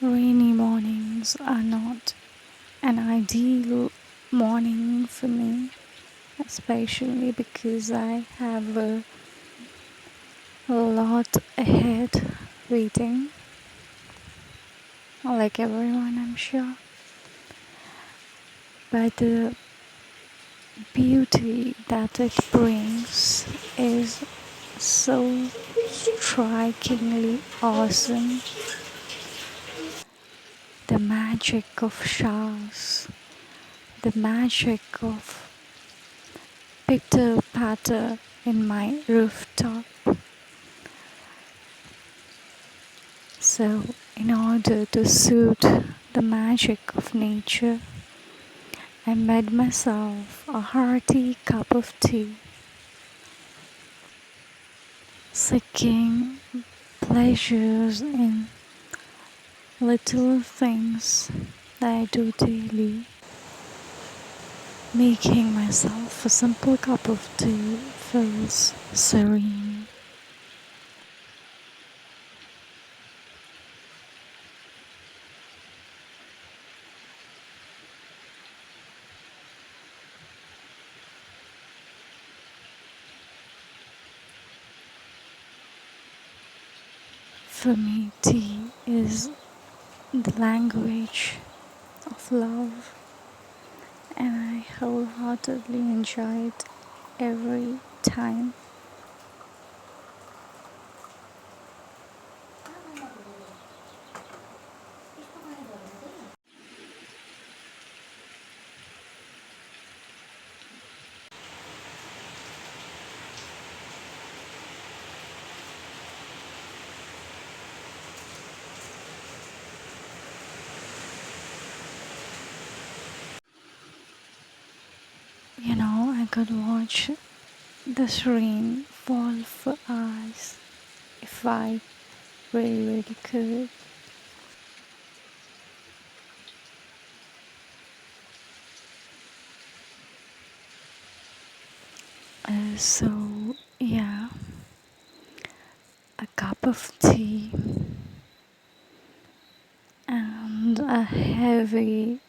Rainy mornings are not an ideal morning for me, especially because I have a lot ahead waiting, like everyone, I'm sure. But the beauty that it brings is so strikingly awesome. The magic of showers, the magic of pitter patter in my rooftop. So, in order to suit the magic of nature, I made myself a hearty cup of tea, seeking pleasures in little things that I do daily. Making myself a simple cup of tea feels serene. For me, tea is the language of love, and I wholeheartedly enjoy it every time. I could watch this rain fall for hours if I really could. So, yeah, a cup of tea and a heavy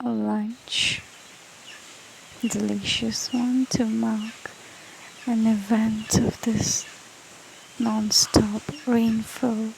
lunch, delicious one to mark an event of this non-stop rainfall.